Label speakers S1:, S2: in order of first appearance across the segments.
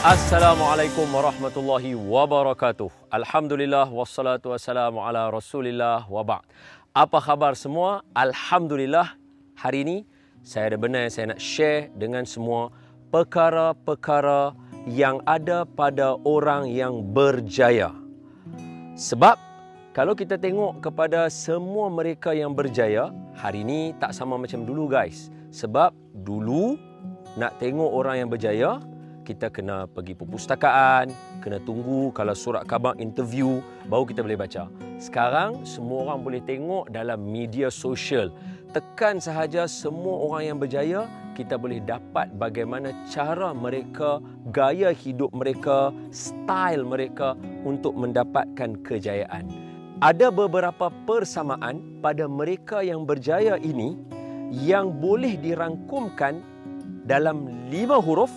S1: Assalamualaikum warahmatullahi wabarakatuh. Alhamdulillah wassalatu wassalamu ala Rasulillah wa ba'd. Apa khabar semua? Alhamdulillah, hari ini saya ada benda yang saya nak share dengan semua, perkara-perkara yang ada pada orang yang berjaya. Sebab kalau kita tengok kepada semua mereka yang berjaya, hari ini tak sama macam dulu guys. Sebab dulu nak tengok orang yang berjaya, kita kena pergi perpustakaan, kena tunggu kalau surat khabar interview, baru kita boleh baca. Sekarang, semua orang boleh tengok dalam media sosial. Tekan sahaja semua orang yang berjaya, kita boleh dapat bagaimana cara mereka, gaya hidup mereka, style mereka untuk mendapatkan kejayaan. Ada beberapa persamaan pada mereka yang berjaya ini yang boleh dirangkumkan dalam 5 huruf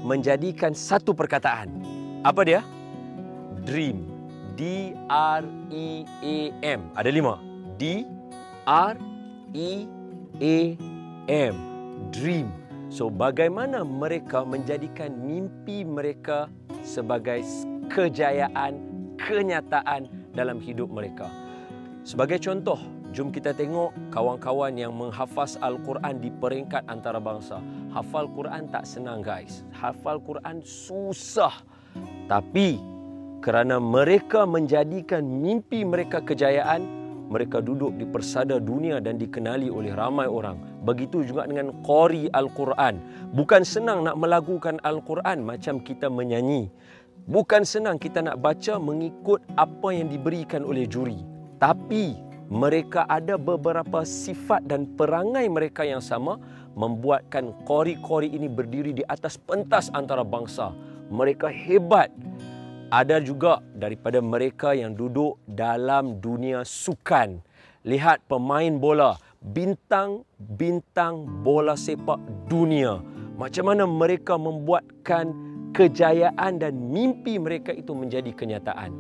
S1: menjadikan satu perkataan. Apa dia? Dream. D-R-E-A-M. Ada 5. D-R-E-A-M. Dream. So, bagaimana mereka menjadikan mimpi mereka sebagai kejayaan, kenyataan dalam hidup mereka. Sebagai contoh, jom kita tengok kawan-kawan yang menghafaz Al-Quran di peringkat antarabangsa. Hafal Quran tak senang guys. Hafal Quran susah. Tapi kerana mereka menjadikan mimpi mereka kejayaan, mereka duduk di persada dunia dan dikenali oleh ramai orang. Begitu juga dengan qari Al-Quran. Bukan senang nak melagukan Al-Quran macam kita menyanyi. Bukan senang kita nak baca mengikut apa yang diberikan oleh juri. Tapi mereka ada beberapa sifat dan perangai mereka yang sama membuatkan qari-qari ini berdiri di atas pentas antarabangsa. Mereka hebat. Ada juga daripada mereka yang duduk dalam dunia sukan. Lihat pemain bola, bintang-bintang bola sepak dunia. Macam mana mereka membuatkan kejayaan dan mimpi mereka itu menjadi kenyataan.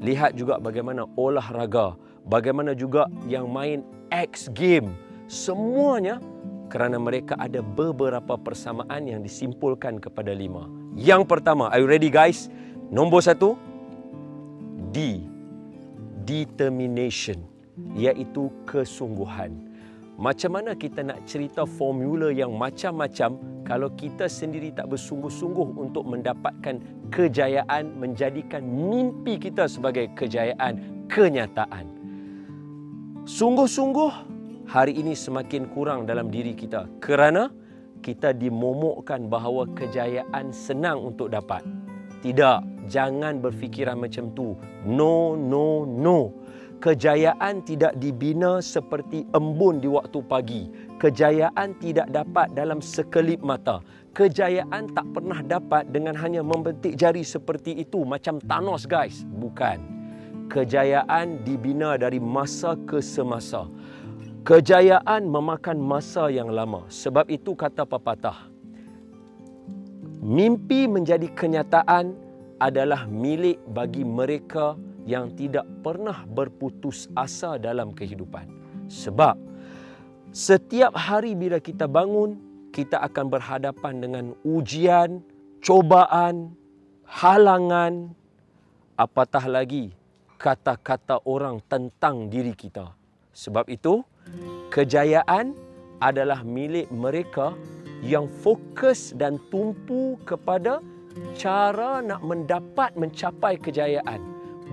S1: Lihat juga bagaimana olahraga, bagaimana juga yang main X game. Semuanya kerana mereka ada beberapa persamaan yang disimpulkan kepada 5. Yang pertama, are you ready guys? Nombor 1, D. Determination, iaitu kesungguhan. Macam mana kita nak cerita formula yang macam-macam kalau kita sendiri tak bersungguh-sungguh untuk mendapatkan kejayaan, menjadikan mimpi kita sebagai kejayaan, kenyataan. Sungguh-sungguh hari ini semakin kurang dalam diri kita kerana kita dimomokkan bahawa kejayaan senang untuk dapat. Tidak, jangan berfikiran macam tu. No, no, no. Kejayaan tidak dibina seperti embun di waktu pagi. Kejayaan tidak dapat dalam sekelip mata. Kejayaan tak pernah dapat dengan hanya membentik jari seperti itu macam Thanos guys. Bukan. Kejayaan dibina dari masa ke semasa. Kejayaan memakan masa yang lama. Sebab itu kata pepatah, mimpi menjadi kenyataan adalah milik bagi mereka yang tidak pernah berputus asa dalam kehidupan. Sebab setiap hari bila kita bangun, kita akan berhadapan dengan ujian, cobaan, halangan, apatah lagi kata-kata orang tentang diri kita. Sebab itu, kejayaan adalah milik mereka yang fokus dan tumpu kepada cara nak mencapai kejayaan,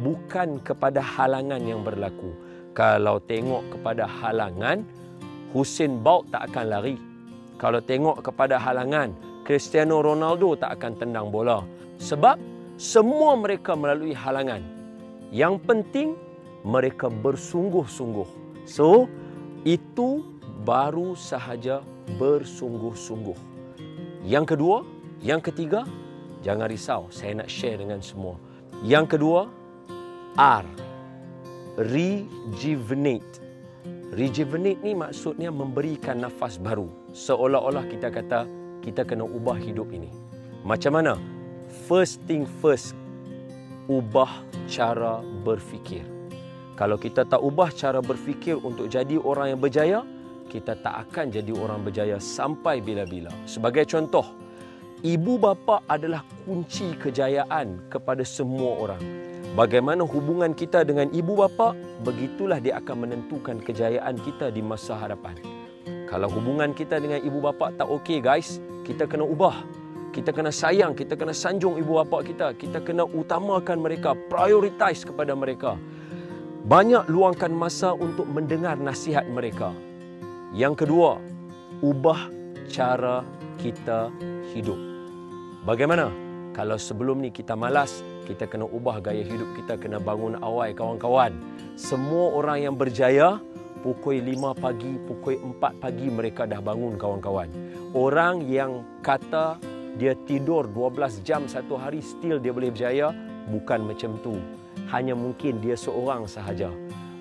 S1: bukan kepada halangan yang berlaku. Kalau tengok kepada halangan, Usain Bolt tak akan lari. Kalau tengok kepada halangan, Cristiano Ronaldo tak akan tendang bola. Sebab semua mereka melalui halangan. Yang penting, mereka bersungguh-sungguh. So, itu baru sahaja bersungguh-sungguh. Yang kedua, yang ketiga, jangan risau, saya nak share dengan semua. Yang kedua, R. Rejuvenate. Rejuvenate ni maksudnya memberikan nafas baru. Seolah-olah kita kata, kita kena ubah hidup ini. Macam mana? First thing first, ubah cara berfikir. Kalau kita tak ubah cara berfikir untuk jadi orang yang berjaya, kita tak akan jadi orang berjaya sampai bila-bila. Sebagai contoh, Ibu bapa adalah kunci kejayaan kepada semua orang. Bagaimana hubungan kita dengan ibu bapa, begitulah dia akan menentukan kejayaan kita di masa hadapan. Kalau hubungan kita dengan ibu bapa tak okey guys, kita kena ubah. Kita kena sayang, kita kena sanjung ibu bapa kita. Kita kena utamakan mereka, prioritize kepada mereka. Banyak luangkan masa untuk mendengar nasihat mereka. Yang kedua, ubah cara kita hidup. Bagaimana? Kalau sebelum ni kita malas, kita kena ubah gaya hidup kita, kena bangun awal kawan-kawan. Semua orang yang berjaya, pukul 5 pagi, pukul 4 pagi mereka dah bangun kawan-kawan. Orang yang kata dia tidur 12 jam satu hari, still dia boleh berjaya, bukan macam tu. Hanya mungkin dia seorang sahaja.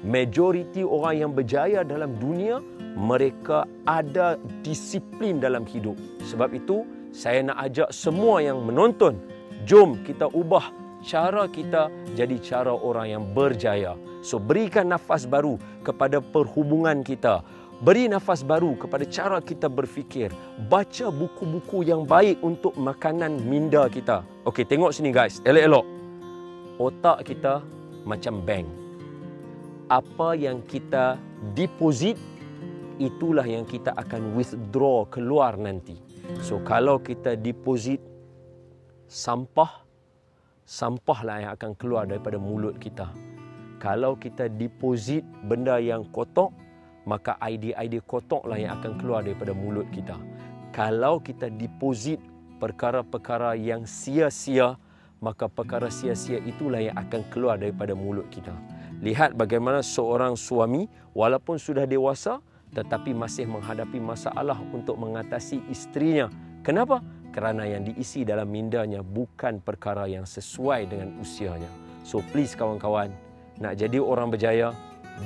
S1: Majoriti orang yang berjaya dalam dunia, mereka ada disiplin dalam hidup. Sebab itu, saya nak ajak semua yang menonton, jom kita ubah cara kita jadi cara orang yang berjaya. So, berikan nafas baru kepada perhubungan kita. Beri nafas baru kepada cara kita berfikir. Baca buku-buku yang baik untuk makanan minda kita. Okey, tengok sini guys, elok-elok. Otak kita macam bank. Apa yang kita deposit, itulah yang kita akan withdraw keluar nanti. So, kalau kita deposit sampah, sampahlah yang akan keluar daripada mulut kita. Kalau kita deposit benda yang kotor, maka idea-idea kotorlah yang akan keluar daripada mulut kita. Kalau kita deposit perkara-perkara yang sia-sia, maka perkara sia-sia itulah yang akan keluar daripada mulut kita. Lihat bagaimana seorang suami, walaupun sudah dewasa, tetapi masih menghadapi masalah untuk mengatasi isterinya. Kenapa? Kerana yang diisi dalam mindanya bukan perkara yang sesuai dengan usianya. So please kawan-kawan, nak jadi orang berjaya,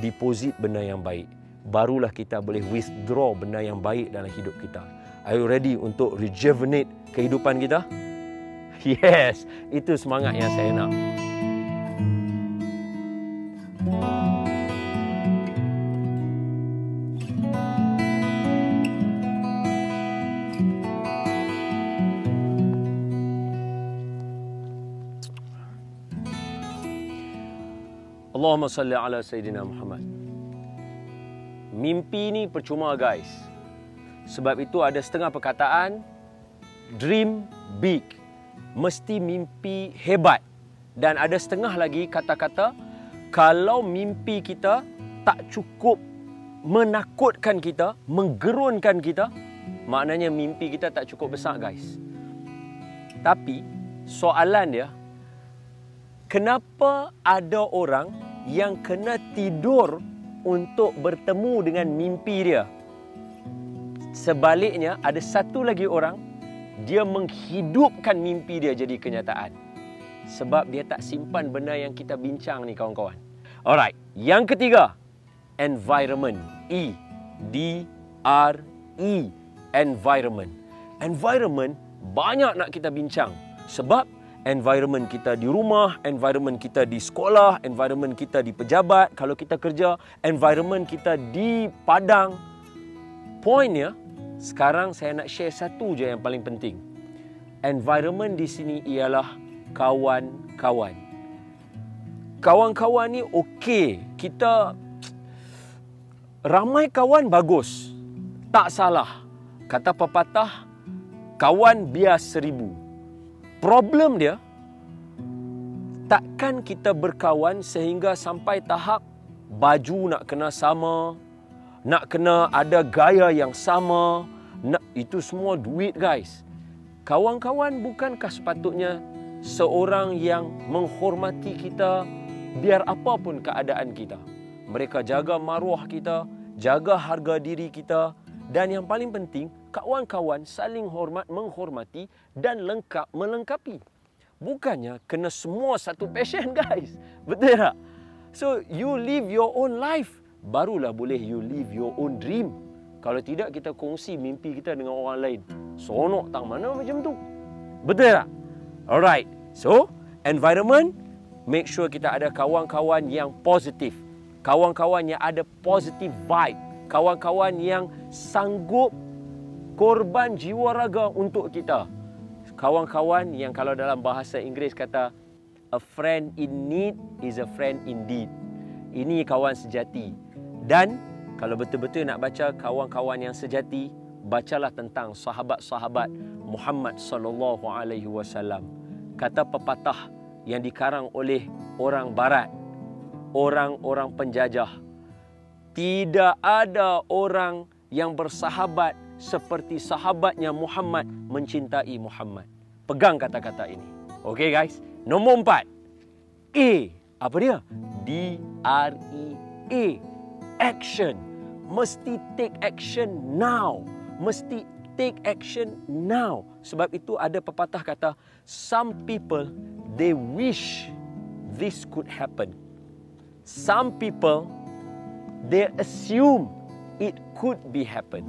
S1: deposit benda yang baik. Barulah kita boleh withdraw benda yang baik dalam hidup kita. Are you ready untuk rejuvenate kehidupan kita? Yes, itu semangat yang saya nak. Allahumma salli ala Sayyidina Muhammad. Mimpi ni percuma guys. Sebab itu ada setengah perkataan, dream big. Mesti mimpi hebat. Dan ada setengah lagi kata-kata, kalau mimpi kita tak cukup menakutkan kita, menggerunkan kita, maknanya mimpi kita tak cukup besar guys. Tapi soalan dia, kenapa ada orang yang kena tidur untuk bertemu dengan mimpi dia? Sebaliknya, ada satu lagi orang, dia menghidupkan mimpi dia jadi kenyataan. Sebab dia tak simpan benda yang kita bincang ni kawan-kawan. Alright, yang ketiga, environment. E-D-R-E, environment. Environment banyak nak kita bincang. Sebab environment kita di rumah, environment kita di sekolah, environment kita di pejabat, kalau kita kerja, environment kita di padang. Poinnya, sekarang saya nak share satu je yang paling penting. Environment di sini ialah kawan-kawan. Kawan-kawan ni okey, kita ramai kawan bagus, tak salah. Kata pepatah, kawan biar 1000. Problem dia, takkan kita berkawan sehingga sampai tahap baju nak kena sama, nak kena ada gaya yang sama, itu semua duit guys. Kawan-kawan bukankah sepatutnya seorang yang menghormati kita biar apapun keadaan kita. Mereka jaga maruah kita, jaga harga diri kita, dan yang paling penting, kawan-kawan saling hormat, menghormati dan melengkapi. Bukannya kena semua satu passion guys. Betul tak? So you live your own life, barulah boleh you live your own dream. Kalau tidak, kita kongsi mimpi kita dengan orang lain. Sonok tang mana macam tu. Betul tak? Alright. So, environment, make sure kita ada kawan-kawan yang positif. Kawan-kawan yang ada positive vibe. Kawan-kawan yang sanggup korban jiwa raga untuk kita. kawan-kawan yang kalau dalam bahasa Inggeris kata a friend in need is a friend indeed. Ini kawan sejati. Dan kalau betul-betul nak baca kawan-kawan yang sejati, bacalah tentang sahabat-sahabat Muhammad sallallahu alaihi wasallam. Kata pepatah yang dikarang oleh orang barat, orang-orang penjajah, tidak ada orang yang bersahabat seperti sahabatnya Muhammad mencintai Muhammad. Pegang kata-kata ini. Okey guys. Nombor 4. A. Apa dia? D-R-E-A. Action. Mesti take action now. Mesti take action now. Sebab itu ada pepatah kata, some people, they wish this could happen. Some people, they assume it could be happen.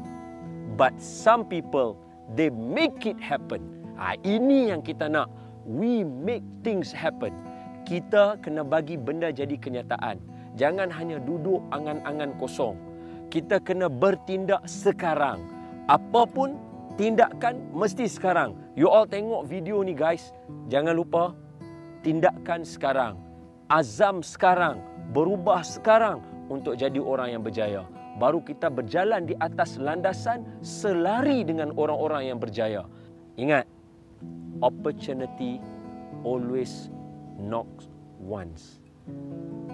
S1: But some people, they make it happen. Ini yang kita nak. We make things happen. Kita kena bagi benda jadi kenyataan. Jangan hanya duduk angan-angan kosong. Kita kena bertindak sekarang. Apapun tindakan mesti sekarang. You all tengok video ni guys. Jangan lupa tindakan sekarang. Azam sekarang. Berubah sekarang untuk jadi orang yang berjaya. Baru kita berjalan di atas landasan selari dengan orang-orang yang berjaya. Ingat, opportunity always knocks once.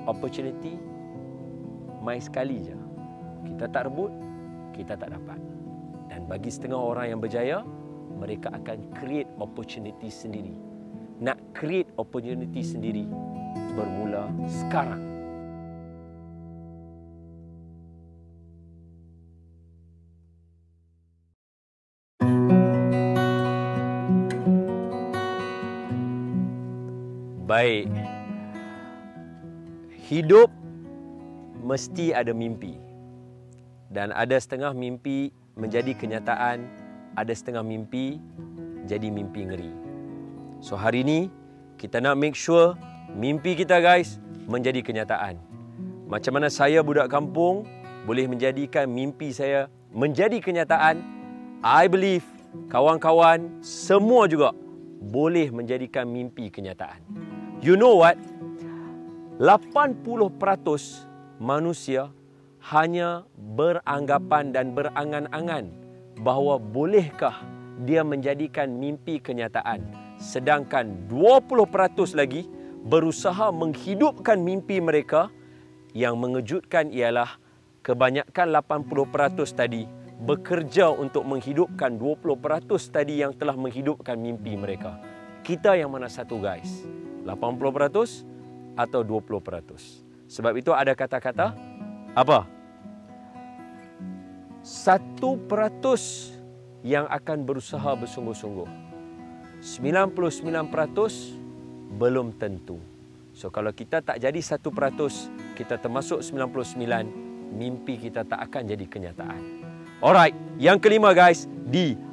S1: Opportunity mai sekali je. Kita tak rebut, kita tak dapat. Dan bagi setengah orang yang berjaya, mereka akan create opportunity sendiri. Nak create opportunity sendiri bermula sekarang. Baik. Hidup mesti ada mimpi. Dan ada setengah mimpi menjadi kenyataan, ada setengah mimpi jadi mimpi ngeri. So hari ini kita nak make sure mimpi kita guys menjadi kenyataan. Macam mana saya budak kampung boleh menjadikan mimpi saya menjadi kenyataan, I believe kawan-kawan semua juga boleh menjadikan mimpi kenyataan. You know what? 80% manusia hanya beranggapan dan berangan-angan bahawa bolehkah dia menjadikan mimpi kenyataan. Sedangkan 20% lagi berusaha menghidupkan mimpi mereka. Yang mengejutkan ialah kebanyakan 80% tadi bekerja untuk menghidupkan 20% tadi yang telah menghidupkan mimpi mereka. Kita yang mana satu guys? 80% atau 20%? Sebab itu ada kata-kata apa? 1% yang akan berusaha bersungguh-sungguh. 99% belum tentu. So kalau kita tak jadi 1%, kita termasuk 99, mimpi kita tak akan jadi kenyataan. Alright, yang kelima guys, D-R-E-A-M,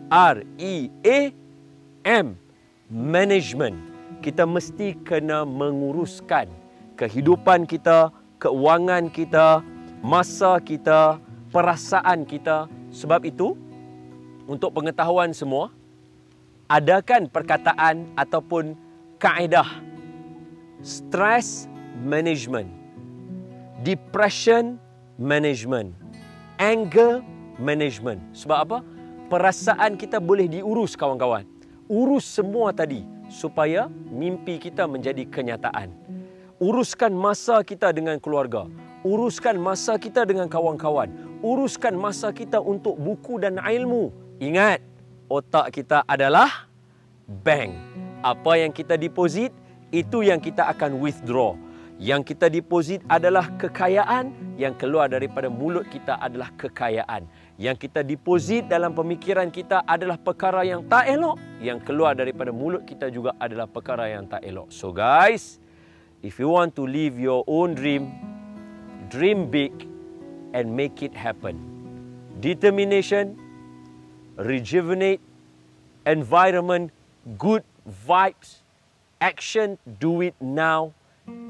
S1: management. Kita mesti kena menguruskan kehidupan kita, keuangan kita, masa kita, perasaan kita. Sebab itu, untuk pengetahuan semua, adakan perkataan ataupun kaedah stress management, depression management, anger management. Sebab apa? Perasaan kita boleh diurus kawan-kawan. Urus semua tadi supaya mimpi kita menjadi kenyataan. Uruskan masa kita dengan keluarga. Uruskan masa kita dengan kawan-kawan. Uruskan masa kita untuk buku dan ilmu. Ingat, otak kita adalah bank. Apa yang kita deposit, itu yang kita akan withdraw. Yang kita deposit adalah kekayaan, yang keluar daripada mulut kita adalah kekayaan. Yang kita deposit dalam pemikiran kita adalah perkara yang tak elok, yang keluar daripada mulut kita juga adalah perkara yang tak elok. So guys, if you want to live your own dream, dream big and make it happen. Determination, rejuvenate, environment, good vibes, action, do it now,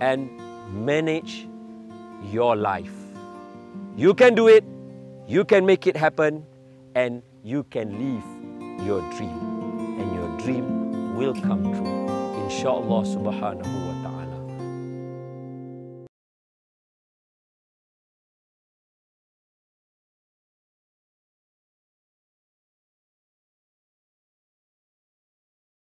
S1: and manage your life. You can do it, you can make it happen, and you can live your dream. And your dream will come true. InsyaAllah subhanahu wa